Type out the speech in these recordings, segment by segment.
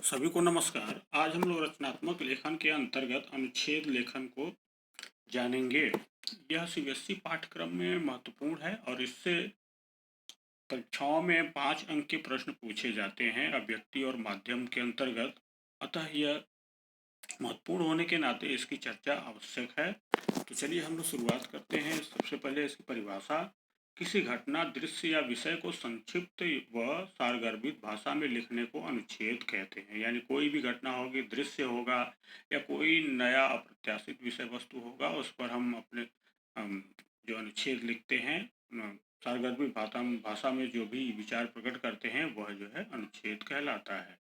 सभी को नमस्कार। आज हम लोग रचनात्मक लेखन के अंतर्गत अनुच्छेद लेखन को जानेंगे। यह सीबीएसई पाठ्यक्रम में महत्वपूर्ण है और इससे कक्षाओं में 5 अंक के प्रश्न पूछे जाते हैं अभिव्यक्ति और माध्यम के अंतर्गत। अतः यह महत्वपूर्ण होने के नाते इसकी चर्चा आवश्यक है। तो चलिए हम लोग शुरुआत करते हैं। सबसे पहले इसकी परिभाषा। किसी घटना, दृश्य या विषय को संक्षिप्त व सारगर्भित भाषा में लिखने को अनुच्छेद कहते हैं। यानी कोई भी घटना होगी, दृश्य होगा या कोई नया अप्रत्याशित विषय वस्तु होगा, उस पर हम अपने जो अनुच्छेद लिखते हैं, सारगर्भित भाषा में जो भी विचार प्रकट करते हैं वह जो है अनुच्छेद कहलाता है।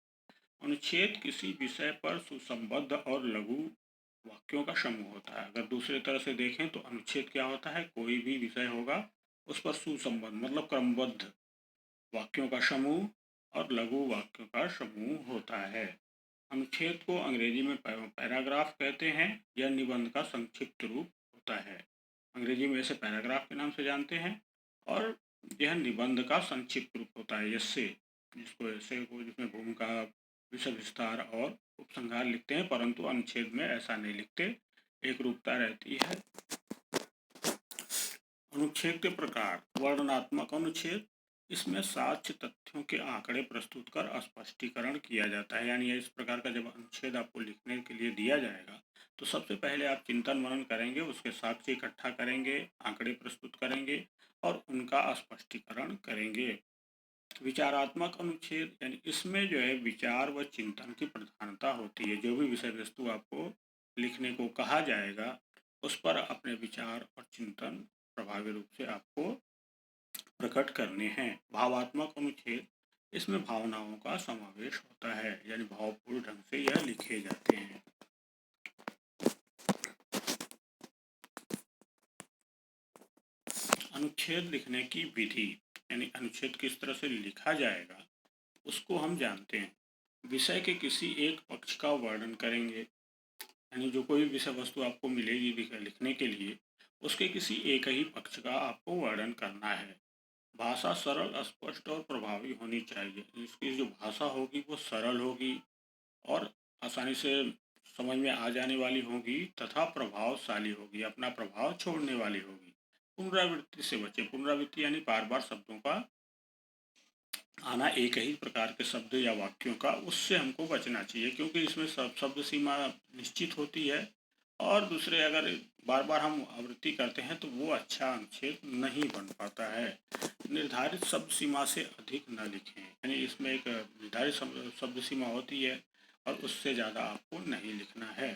अनुच्छेद किसी विषय पर सुसंबद्ध और लघु वाक्यों का समूह होता है। अगर दूसरे तरह से देखें तो अनुच्छेद क्या होता है? कोई भी विषय होगा, उस पर सुसंबद्ध मतलब क्रमबद्ध वाक्यों का समूह और लघु वाक्यों का समूह होता है। अनुच्छेद को अंग्रेजी में पैराग्राफ कहते हैं। यह निबंध का संक्षिप्त रूप होता है। अंग्रेजी में इसे पैराग्राफ के नाम से जानते हैं और यह निबंध का संक्षिप्त रूप होता है। जिसको ऐसे को जिसमें भूमिका, विषय विस्तार और उपसंहार लिखते हैं, परंतु अनुच्छेद में ऐसा नहीं लिखते, एक रूपता रहती है। अनुच्छेद के प्रकार। वर्णनात्मक अनुच्छेद। इसमें साक्ष्य, तथ्यों के आंकड़े प्रस्तुत कर स्पष्टीकरण किया जाता है। यानी इस प्रकार का जब अनुच्छेद आपको लिखने के लिए दिया जाएगा तो सबसे पहले आप चिंतन मनन करेंगे, उसके साक्ष्य इकट्ठा करेंगे, आंकड़े प्रस्तुत करेंगे और उनका स्पष्टीकरण करेंगे। विचारात्मक अनुच्छेद। यानी इसमें जो है विचार व चिंतन की प्रधानता होती है। जो भी विषय वस्तु आपको लिखने को कहा जाएगा उस पर अपने विचार और चिंतन प्रभावी रूप से आपको प्रकट करने हैं। भावात्मक अनुच्छेद। इसमें भावनाओं का समावेश होता है, यानी भावपूर्ण ढंग से यह लिखे जाते हैं। अनुच्छेद लिखने की विधि, यानी अनुच्छेद किस तरह से लिखा जाएगा उसको हम जानते हैं। विषय के किसी एक पक्ष का वर्णन करेंगे, यानी जो कोई विषय वस्तु आपको मिलेगी लिखने के लिए, उसके किसी एक ही पक्ष का आपको वर्णन करना है। भाषा सरल, स्पष्ट और प्रभावी होनी चाहिए। इसकी जो भाषा होगी वो सरल होगी और आसानी से समझ में आ जाने वाली होगी तथा प्रभावशाली होगी, अपना प्रभाव छोड़ने वाली होगी। पुनरावृत्ति से बचे। पुनरावृत्ति यानी बार बार शब्दों का आना, एक ही प्रकार के शब्द या वाक्यों का, उससे हमको बचना चाहिए, क्योंकि इसमें शब्द सीमा निश्चित होती है और दूसरे अगर बार बार हम आवृत्ति करते हैं तो वो अच्छा अनुच्छेद नहीं बन पाता है। निर्धारित शब्द सीमा से अधिक न लिखें, यानी इसमें एक निर्धारित शब्द सीमा होती है और उससे ज़्यादा आपको नहीं लिखना है।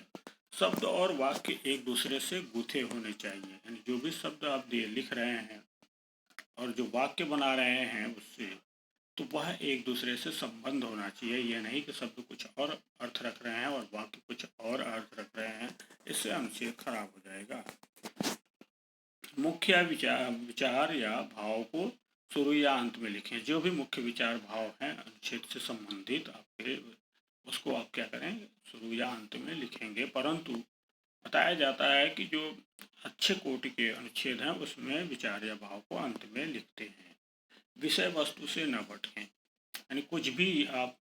शब्द और वाक्य एक दूसरे से गुथे होने चाहिए, यानी जो भी शब्द आप लिख रहे हैं और जो वाक्य बना रहे हैं उससे, तो वह एक दूसरे से संबंध होना चाहिए। यह नहीं कि शब्द कुछ और अर्थ रख रहे हैं और वाक्य कुछ और अर्थ रख रहे हैं, इससे अनुच्छेद खराब हो जाएगा। मुख्य विचार या भाव को शुरू या अंत में लिखें। जो भी मुख्य विचार भाव हैं अनुच्छेद से संबंधित आपके, उसको आप क्या करें, शुरू या अंत में लिखेंगे। परंतु बताया जाता है कि जो अच्छे कोटि के अनुच्छेद हैं उसमें विचार या भाव को अंत में लिखते हैं। विषय वस्तु से न भटकें, यानी कुछ भी आप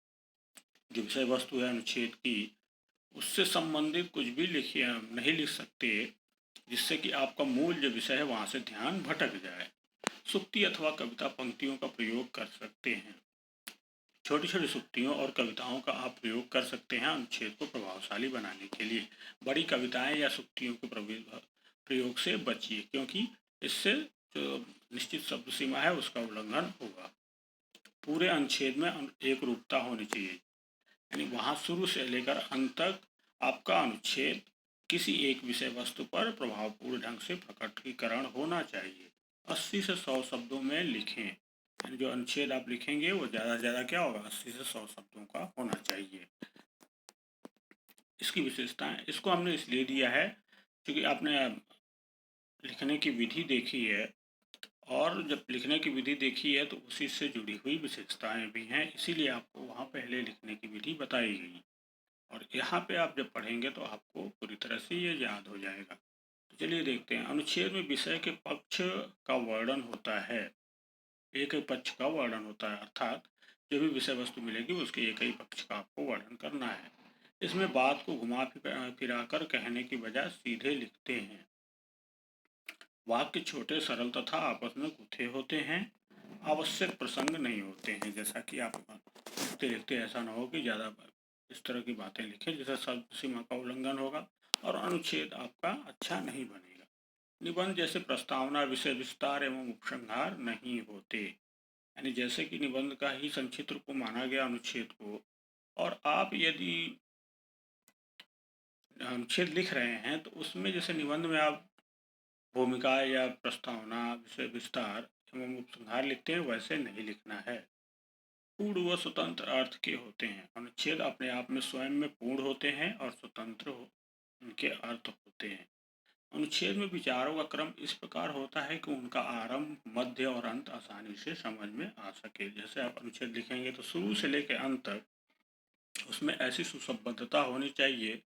जो विषय वस्तु है अनुच्छेद की, उससे संबंधित कुछ भी नहीं लिख सकते जिससे कि आपका मूल जो विषय है वहाँ से ध्यान भटक जाए। सुक्ति अथवा कविता पंक्तियों का प्रयोग कर सकते हैं। छोटी छोटी सुक्तियों और कविताओं का आप प्रयोग कर सकते हैं अनुच्छेद को प्रभावशाली बनाने के लिए। बड़ी कविताएं या सुक्तियों के प्रयोग से बचिए, क्योंकि इससे जो निश्चित शब्द सीमा है उसका उल्लंघन होगा। पूरे अनुच्छेद में एक रूपता होनी चाहिए, यानी वहाँ शुरू से लेकर अंत तक आपका अनुच्छेद किसी एक विषय वस्तु पर प्रभावपूर्ण ढंग से प्रकटीकरण होना चाहिए। 80 से 100 शब्दों में लिखें, यानी जो अनुच्छेद आप लिखेंगे वो ज़्यादा से ज़्यादा क्या होगा, 80 से 100 शब्दों का होना चाहिए। इसकी विशेषताएं, इसको हमने इसलिए दिया है क्योंकि आपने लिखने की विधि देखी है और जब लिखने की विधि देखी है तो उसी से जुड़ी हुई विशेषताएं भी हैं, इसीलिए आपको वहाँ पहले लिखने की विधि बताई गई और यहाँ पे आप जब पढ़ेंगे तो आपको पूरी तरह से ये याद हो जाएगा। तो चलिए देखते हैं। अनुच्छेद में विषय के पक्ष का वर्णन होता है। एक पक्ष का वर्णन होता है, अर्थात जो भी विषय वस्तु मिलेगी उसके एक ही पक्ष का आपको वर्णन करना है। इसमें बात को घुमा फिरा कर कहने की बजाय सीधे लिखते हैं। वाक्य छोटे, सरल तथा आपस में गुथे होते हैं। आवश्यक प्रसंग नहीं होते हैं। जैसा कि आप लिखते लिखते ऐसा ना हो कि ज़्यादा इस तरह की बातें लिखें जिससे शब्द सीमा का उल्लंघन होगा और अनुच्छेद आपका अच्छा नहीं बनेगा। निबंध जैसे प्रस्तावना, विषय विस्तार एवं उपसंहार नहीं होते। यानी जैसे कि निबंध का ही संक्षिप्त रूप माना गया अनुच्छेद को, और आप यदि अनुच्छेद लिख रहे हैं तो उसमें जैसे निबंध में आप भूमिका या प्रस्तावना, विषय विस्तार एवं उपसंहार लिखते हैं वैसे नहीं लिखना है। पूर्ण व स्वतंत्र अर्थ के होते हैं। अनुच्छेद अपने आप में स्वयं में पूर्ण होते हैं और स्वतंत्र उनके अर्थ होते हैं। अनुच्छेद में विचारों का क्रम इस प्रकार होता है कि उनका आरंभ, मध्य और अंत आसानी से समझ में आ सके। जैसे आप अनुच्छेद लिखेंगे तो शुरू से लेकर अंत तक उसमें ऐसी सुसंबद्धता होनी चाहिए,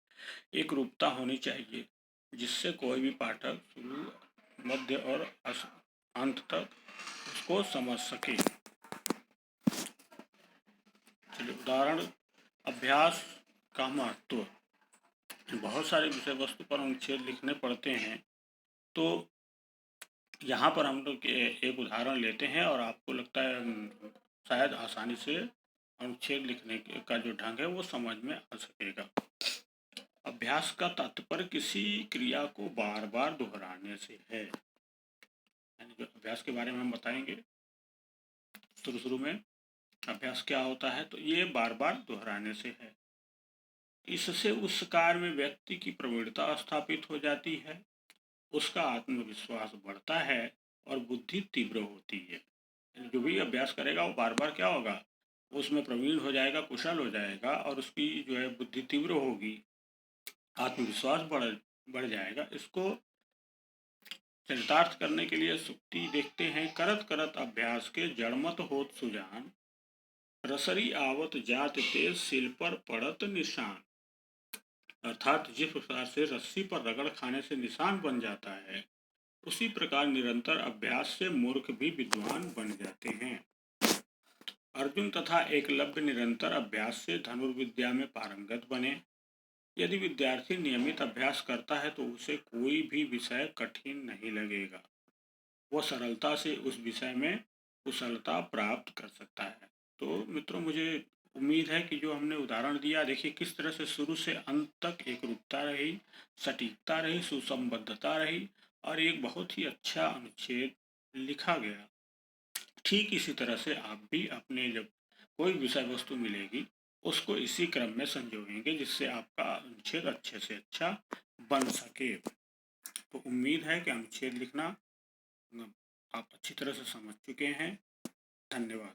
एक रूपता होनी चाहिए, जिससे कोई भी पाठक शुरू, मध्य और अंत तक उसको समझ सके। चलिए उदाहरण, अभ्यास का महत्व। बहुत सारे विषय वस्तु पर अनुच्छेद लिखने पड़ते हैं, तो यहाँ पर हम लोग एक उदाहरण लेते हैं और आपको लगता है शायद आसानी से अनुच्छेद लिखने का जो ढंग है वो समझ में आ सकेगा। अभ्यास का तात्पर्य किसी क्रिया को बार बार दोहराने से है। यानी जो अभ्यास के बारे में हम बताएंगे शुरू में, अभ्यास क्या होता है, तो ये बार बार दोहराने से है। इससे उस कार्य में व्यक्ति की प्रवीणता स्थापित हो जाती है, उसका आत्मविश्वास बढ़ता है और बुद्धि तीव्र होती है। जो भी अभ्यास करेगा वो बार बार क्या होगा, उसमें प्रवीण हो जाएगा, कुशल हो जाएगा और उसकी जो है बुद्धि तीव्र होगी, आत्मविश्वास बढ़ जाएगा। इसको चरितार्थ करने के लिए सुक्ति देखते हैं। करत करत अभ्यास के जड़मत होत सुजान, रसरी आवत जात तेज सिल पर पड़त निशान। अर्थात जिस प्रकार से रस्सी पर रगड़ खाने से निशान बन जाता है, उसी प्रकार निरंतर अभ्यास से मूर्ख भी विद्वान बन जाते हैं। अर्जुन तथा एकलव्य निरंतर अभ्यास से धनुर्विद्या में पारंगत बने। यदि विद्यार्थी नियमित अभ्यास करता है तो उसे कोई भी विषय कठिन नहीं लगेगा। वह सरलता से उस विषय में कुशलता प्राप्त कर सकता है। तो मित्रों, मुझे उम्मीद है कि जो हमने उदाहरण दिया, देखिए किस तरह से शुरू से अंत तक एक रूपता रही, सटीकता रही, सुसंबद्धता रही और एक बहुत ही अच्छा अनुच्छेद लिखा गया। ठीक इसी तरह से आप भी अपने जब कोई विषय वस्तु मिलेगी उसको इसी क्रम में संजोएंगे जिससे आपका अनुच्छेद अच्छे से अच्छा बन सके। तो उम्मीद है कि अनुच्छेद लिखना आप अच्छी तरह से समझ चुके हैं। धन्यवाद।